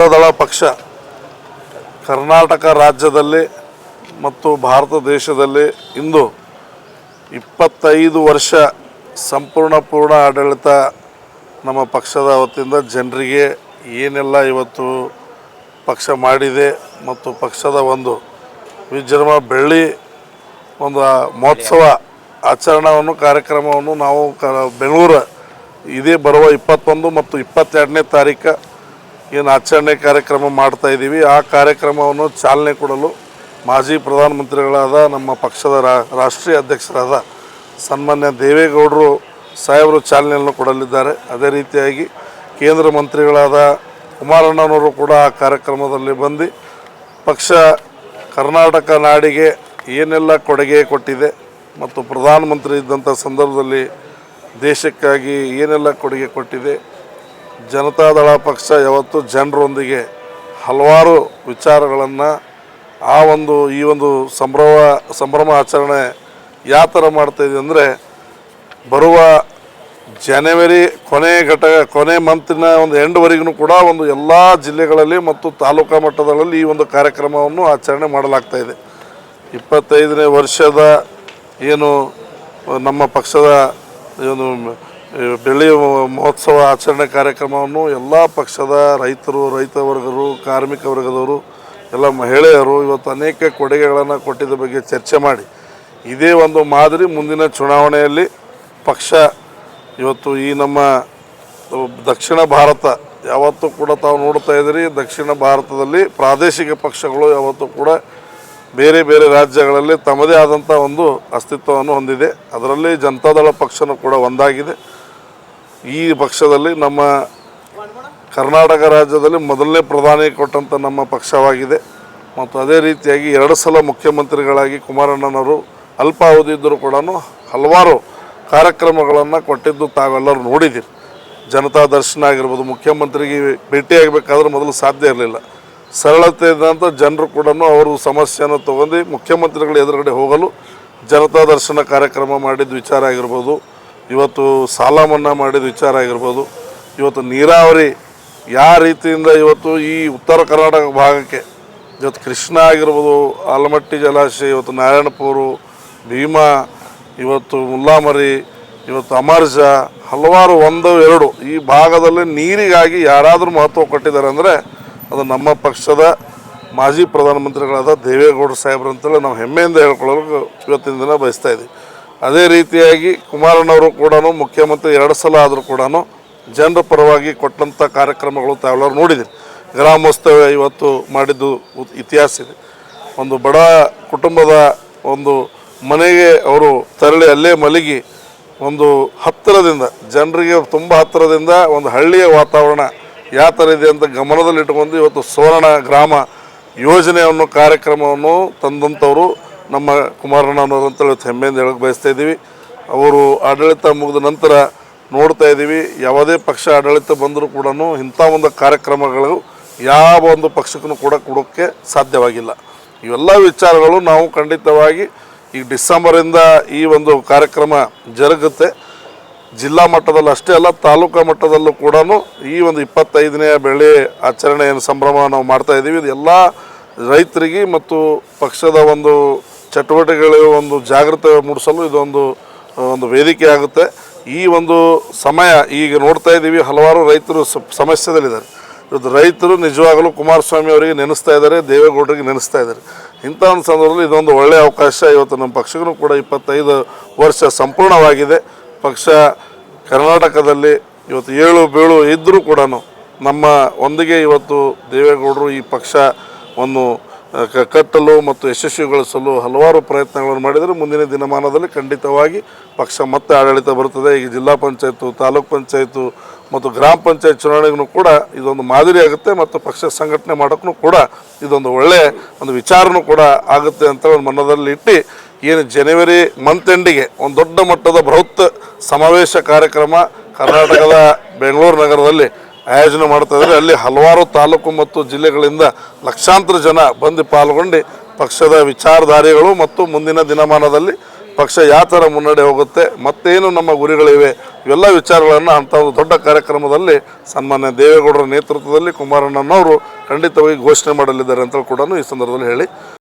ದಳ ಪಕ್ಷ ಕರ್ನಾಟಕ ರಾಜ್ಯದಲ್ಲಿ ಮತ್ತು ಭಾರತ ದೇಶದಲ್ಲಿ ಇಂದು 25 ವರ್ಷ ಪೂರ್ಣ ಆಡಳಿತ ನಮ್ಮ ಪಕ್ಷದ ವತಿಯಿಂದ ಜನರಿಗೆ ಏನೆಲ್ಲ ಇವತ್ತು ಪಕ್ಷ ಮಾಡಿದೆ ಮತ್ತು ಪಕ್ಷದ ಒಂದು ವಿಜೃಂಭ ಬೆಳ್ಳಿ ಒಂದು ಮಹೋತ್ಸವ ಆಚರಣೆಯನ್ನು ಕಾರ್ಯಕ್ರಮವನ್ನು ನಾವು ಬೆಂಗಳೂರು ಇದೇ ಬರುವ 21 ಮತ್ತು 22ನೇ ತಾರೀಕು ಏನು ಆಚರಣೆ ಕಾರ್ಯಕ್ರಮ ಮಾಡ್ತಾಯಿದ್ದೀವಿ. ಆ ಕಾರ್ಯಕ್ರಮವನ್ನು ಚಾಲನೆ ಕೊಡಲು ಮಾಜಿ ಪ್ರಧಾನಮಂತ್ರಿಗಳಾದ ನಮ್ಮ ಪಕ್ಷದ ರಾಷ್ಟ್ರೀಯ ಅಧ್ಯಕ್ಷರಾದ ಸನ್ಮಾನ್ಯ ದೇವೇಗೌಡರು ಸಾಹೇಬರು ಚಾಲನೆಯನ್ನು ಕೊಡಲಿದ್ದಾರೆ. ಅದೇ ರೀತಿಯಾಗಿ ಕೇಂದ್ರ ಮಂತ್ರಿಗಳಾದ ಕುಮಾರಣ್ಣನವರು ಕೂಡ ಆ ಕಾರ್ಯಕ್ರಮದಲ್ಲಿ ಬಂದು ಪಕ್ಷ ಕರ್ನಾಟಕ ನಾಡಿಗೆ ಏನೆಲ್ಲ ಕೊಡುಗೆ ಕೊಟ್ಟಿದೆ ಮತ್ತು ಪ್ರಧಾನಮಂತ್ರಿ ಇದ್ದಂಥ ಸಂದರ್ಭದಲ್ಲಿ ದೇಶಕ್ಕಾಗಿ ಏನೆಲ್ಲ ಕೊಡುಗೆ ಕೊಟ್ಟಿದೆ. ಜನತಾದಳ ಪಕ್ಷ ಯಾವತ್ತು ಜನರೊಂದಿಗೆ ಹಲವಾರು ವಿಚಾರಗಳನ್ನು ಈ ಒಂದು ಸಂಭ್ರಮ ಆಚರಣೆ ಯಾವ ಥರ ಮಾಡ್ತಾಯಿದೆ ಅಂದರೆ ಬರುವ ಜನವರಿ ಕೊನೆ ಮಂತಿನ ಒಂದು ಎಂಡ್ವರೆಗೂ ಕೂಡ ಒಂದು ಎಲ್ಲ ಜಿಲ್ಲೆಗಳಲ್ಲಿ ಮತ್ತು ತಾಲೂಕಾ ಮಟ್ಟದಲ್ಲಿ ಈ ಒಂದು ಕಾರ್ಯಕ್ರಮವನ್ನು ಆಚರಣೆ ಮಾಡಲಾಗ್ತಾಯಿದೆ. 25ನೇ ವರ್ಷದ ಏನು ನಮ್ಮ ಪಕ್ಷದ ಏನು ಬೆಳ್ಳಿ ಮಹೋತ್ಸವ ಆಚರಣೆ ಕಾರ್ಯಕ್ರಮವನ್ನು ಎಲ್ಲ ಪಕ್ಷದ ರೈತರು, ರೈತ ವರ್ಗರು, ಕಾರ್ಮಿಕ ವರ್ಗದವರು, ಎಲ್ಲ ಮಹಿಳೆಯರು ಇವತ್ತು ಅನೇಕ ಕೊಡುಗೆಗಳನ್ನು ಕೊಟ್ಟಿದ್ದ ಬಗ್ಗೆ ಚರ್ಚೆ ಮಾಡಿ ಇದೇ ಒಂದು ಮಾದರಿ ಮುಂದಿನ ಚುನಾವಣೆಯಲ್ಲಿ ಪಕ್ಷ ಇವತ್ತು ಈ ನಮ್ಮ ದಕ್ಷಿಣ ಭಾರತ ಯಾವತ್ತೂ ಕೂಡ ತಾವು ನೋಡ್ತಾ ಇದ್ದೀರಿ. ದಕ್ಷಿಣ ಭಾರತದಲ್ಲಿ ಪ್ರಾದೇಶಿಕ ಪಕ್ಷಗಳು ಯಾವತ್ತೂ ಕೂಡ ಬೇರೆ ಬೇರೆ ರಾಜ್ಯಗಳಲ್ಲಿ ತಮ್ಮದೇ ಆದಂಥ ಒಂದು ಅಸ್ತಿತ್ವವನ್ನು ಹೊಂದಿದೆ. ಅದರಲ್ಲಿ ಜನತಾದಳ ಪಕ್ಷನೂ ಕೂಡ ಒಂದಾಗಿದೆ. ಈ ಪಕ್ಷದಲ್ಲಿ ನಮ್ಮ ಕರ್ನಾಟಕ ರಾಜ್ಯದಲ್ಲಿ ಮೊದಲನೇ ಪ್ರಧಾನಿ ಕೊಟ್ಟಂಥ ನಮ್ಮ ಪಕ್ಷವಾಗಿದೆ ಮತ್ತು ಅದೇ ರೀತಿಯಾಗಿ 2 ಸಲ ಮುಖ್ಯಮಂತ್ರಿಗಳಾಗಿ ಕುಮಾರಣ್ಣನವರು ಅಲ್ಪಾವಧಿ ಇದ್ದರೂ ಕೂಡ ಹಲವಾರು ಕಾರ್ಯಕ್ರಮಗಳನ್ನು ಕೊಟ್ಟಿದ್ದು ತಾವೆಲ್ಲರೂ ನೋಡಿದ್ದೀರಿ. ಜನತಾ ದರ್ಶನ ಆಗಿರ್ಬೋದು, ಮುಖ್ಯಮಂತ್ರಿಗೆ ಭೇಟಿಯಾಗಬೇಕಾದ್ರೆ ಮೊದಲು ಸಾಧ್ಯ ಇರಲಿಲ್ಲ. ಸರಳತೆ ಇದ್ದಂಥ ಜನರು ಕೂಡ ಅವರು ಸಮಸ್ಯೆಯನ್ನು ತೊಗೊಂಡು ಮುಖ್ಯಮಂತ್ರಿಗಳ ಎದುರುಗಡೆ ಹೋಗಲು ಜನತಾ ದರ್ಶನ ಕಾರ್ಯಕ್ರಮ ಮಾಡಿದ ವಿಚಾರ ಆಗಿರ್ಬೋದು, ಇವತ್ತು ಸಾಲ ಮನ್ನಾ ಮಾಡಿದ ವಿಚಾರ ಆಗಿರ್ಬೋದು, ಇವತ್ತು ನೀರಾವರಿ ಯಾವ ರೀತಿಯಿಂದ ಇವತ್ತು ಈ ಉತ್ತರ ಕರ್ನಾಟಕ ಭಾಗಕ್ಕೆ ಇವತ್ತು ಕೃಷ್ಣ ಆಗಿರ್ಬೋದು, ಆಲಮಟ್ಟಿ ಜಲಾಶಯ, ಇವತ್ತು ನಾರಾಯಣಪುರ, ಭೀಮಾ, ಇವತ್ತು ಮುಲ್ಲಾಮರಿ, ಇವತ್ತು ಅಮರ್ಜ, ಹಲವಾರು 1-2 ಈ ಭಾಗದಲ್ಲಿ ನೀರಿಗಾಗಿ ಯಾರಾದರೂ ಮಹತ್ವ ಕೊಟ್ಟಿದ್ದಾರೆ ಅಂದರೆ ಅದು ನಮ್ಮ ಪಕ್ಷದ ಮಾಜಿ ಪ್ರಧಾನಮಂತ್ರಿಗಳಾದ ದೇವೇಗೌಡರು ಸಾಹೇಬ್ರು ಅಂತೇಳಿ ನಾವು ಹೆಮ್ಮೆಯಿಂದ ಹೇಳ್ಕೊಳ್ಳೋಕೆ ಇವತ್ತಿನ ದಿನ ಬಯಸ್ತಾ ಇದ್ದೀವಿ. ಅದೇ ರೀತಿಯಾಗಿ ಕುಮಾರಣ್ಣವರು ಕೂಡ ಮುಖ್ಯಮಂತ್ರಿ 2 ಸಲ ಆದರೂ ಕೂಡ ಜನರ ಪರವಾಗಿ ಕೊಟ್ಟಂಥ ಕಾರ್ಯಕ್ರಮಗಳು ತಾವೆಲ್ಲರೂ ನೋಡಿದ್ದೀರಿ. ಗ್ರಾಮೋತ್ಸವ ಇವತ್ತು ಮಾಡಿದ್ದು ಇತಿಹಾಸ ಇದೆ. ಒಂದು ಬಡ ಕುಟುಂಬದ ಒಂದು ಮನೆಗೆ ಅವರು ತೆರಳಿ ಅಲ್ಲೇ ಮಲಗಿ ಒಂದು ಹತ್ತಿರದಿಂದ ಜನರಿಗೆ ತುಂಬ ಹತ್ತಿರದಿಂದ ಒಂದು ಹಳ್ಳಿಯ ವಾತಾವರಣ ಯಾವ ಥರ ಇದೆ ಅಂತ ಗಮನದಲ್ಲಿಟ್ಟುಕೊಂಡು ಇವತ್ತು ಸುವರ್ಣ ಗ್ರಾಮ ಯೋಜನೆಯನ್ನು ಕಾರ್ಯಕ್ರಮವನ್ನು ತಂದಂಥವರು ನಮ್ಮ ಕುಮಾರಣ್ಣನವರು ಅಂತೇಳಿ ಹೆಮ್ಮೆಯಿಂದ ಹೇಳಕ್ಕೆ ಬಯಸ್ತಾ ಇದ್ದೀವಿ. ಅವರು ಆಡಳಿತ ಮುಗಿದ ನಂತರ ನೋಡ್ತಾ ಇದ್ದೀವಿ, ಯಾವುದೇ ಪಕ್ಷ ಆಡಳಿತ ಬಂದರೂ ಕೂಡ ಇಂಥ ಒಂದು ಕಾರ್ಯಕ್ರಮಗಳು ಯಾವ ಒಂದು ಪಕ್ಷಕ್ಕೂ ಕೂಡ ಕೊಡೋಕ್ಕೆ ಸಾಧ್ಯವಾಗಿಲ್ಲ. ಇವೆಲ್ಲ ವಿಚಾರಗಳು ನಾವು ಖಂಡಿತವಾಗಿ ಈಗ ಡಿಸೆಂಬರಿಂದ ಈ ಒಂದು ಕಾರ್ಯಕ್ರಮ ಜರುಗುತ್ತೆ. ಜಿಲ್ಲಾ ಮಟ್ಟದಲ್ಲಿ ಅಷ್ಟೇ ಅಲ್ಲ, ತಾಲೂಕಾ ಮಟ್ಟದಲ್ಲೂ ಕೂಡ ಈ ಒಂದು 25ನೇ ಬೆಳೆ ಆಚರಣೆ ಏನು ಸಂಭ್ರಮ ನಾವು ಮಾಡ್ತಾಯಿದ್ದೀವಿ. ಇದು ಎಲ್ಲ ರೈತರಿಗೆ ಮತ್ತು ಪಕ್ಷದ ಒಂದು ಚಟುವಟಿಕೆಗಳು ಒಂದು ಜಾಗೃತಿ ಮೂಡಿಸಲು ಇದೊಂದು ವೇದಿಕೆ ಆಗುತ್ತೆ. ಈ ಒಂದು ಸಮಯ ಈಗ ನೋಡ್ತಾ ಇದ್ದೀವಿ, ಹಲವಾರು ರೈತರು ಸಮಸ್ಯೆದಲ್ಲಿದ್ದಾರೆ. ಇವತ್ತು ರೈತರು ನಿಜವಾಗಲೂ ಕುಮಾರಸ್ವಾಮಿ ಅವರಿಗೆ ನೆನೆಸ್ತಾ ಇದ್ದಾರೆ, ದೇವೇಗೌಡರಿಗೆ ನೆನೆಸ್ತಾ ಇದ್ದಾರೆ. ಇಂಥ ಒಂದು ಸಂದರ್ಭದಲ್ಲಿ ಇದೊಂದು ಒಳ್ಳೆಯ ಅವಕಾಶ. ಇವತ್ತು ನಮ್ಮ ಪಕ್ಷಕ್ಕೂ ಕೂಡ 25 ವರ್ಷ ಸಂಪೂರ್ಣವಾಗಿದೆ. ಪಕ್ಷ ಕರ್ನಾಟಕದಲ್ಲಿ ಇವತ್ತು ಏಳು ಬೀಳು ಇದ್ದರೂ ಕೂಡ ನಮ್ಮ ಒಂದಿಗೆ ಇವತ್ತು ದೇವೇಗೌಡರು ಈ ಪಕ್ಷ ಒಂದು ಕಟ್ಟಲು ಮತ್ತು ಯಶಸ್ವಿಗೊಳಿಸಲು ಹಲವಾರು ಪ್ರಯತ್ನಗಳನ್ನು ಮಾಡಿದರೆ ಮುಂದಿನ ದಿನಮಾನದಲ್ಲಿ ಖಂಡಿತವಾಗಿ ಪಕ್ಷ ಮತ್ತೆ ಆಡಳಿತ ಬರುತ್ತದೆ. ಈಗ ಜಿಲ್ಲಾ ಪಂಚಾಯತು, ತಾಲೂಕ್ ಪಂಚಾಯತು ಮತ್ತು ಗ್ರಾಮ ಪಂಚಾಯತ್ ಚುನಾವಣೆಗೂ ಕೂಡ ಇದೊಂದು ಮಾದರಿ ಆಗುತ್ತೆ ಮತ್ತು ಪಕ್ಷ ಸಂಘಟನೆ ಮಾಡೋಕ್ಕೂ ಕೂಡ ಇದೊಂದು ಒಳ್ಳೆಯ ಒಂದು ವಿಚಾರನೂ ಕೂಡ ಆಗುತ್ತೆ ಅಂತ ಒಂದು ಮನದಲ್ಲಿ ಇಟ್ಟು ಏನು ಜನವರಿ ಮಂತ್ ಎಂಡಿಗೆ ಒಂದು ದೊಡ್ಡ ಮಟ್ಟದ ಬೃಹತ್ ಸಮಾವೇಶ ಕಾರ್ಯಕ್ರಮ ಕರ್ನಾಟಕದ ಬೆಂಗಳೂರು ನಗರದಲ್ಲಿ ಆಯೋಜನೆ ಮಾಡ್ತಾಯಿದ್ದಾರೆ. ಅಲ್ಲಿ ಹಲವಾರು ತಾಲೂಕು ಮತ್ತು ಜಿಲ್ಲೆಗಳಿಂದ ಲಕ್ಷಾಂತರ ಜನ ಬಂದು ಪಾಲ್ಗೊಂಡು ಪಕ್ಷದ ವಿಚಾರಧಾರೆಗಳು ಮತ್ತು ಮುಂದಿನ ದಿನಮಾನದಲ್ಲಿ ಪಕ್ಷ ಯಾವ ಥರ ಮುನ್ನಡೆ ಹೋಗುತ್ತೆ, ಮತ್ತೇನು ನಮ್ಮ ಗುರಿಗಳಿವೆ, ಇವೆಲ್ಲ ವಿಚಾರಗಳನ್ನು ಅಂಥ ಒಂದು ದೊಡ್ಡ ಕಾರ್ಯಕ್ರಮದಲ್ಲಿ ಸನ್ಮಾನ್ಯ ದೇವೇಗೌಡರ ನೇತೃತ್ವದಲ್ಲಿ ಕುಮಾರಣ್ಣನವರು ಖಂಡಿತವಾಗಿ ಘೋಷಣೆ ಮಾಡಲಿದ್ದಾರೆ ಅಂತ ಕೂಡ ಈ ಸಂದರ್ಭದಲ್ಲಿ ಹೇಳಿ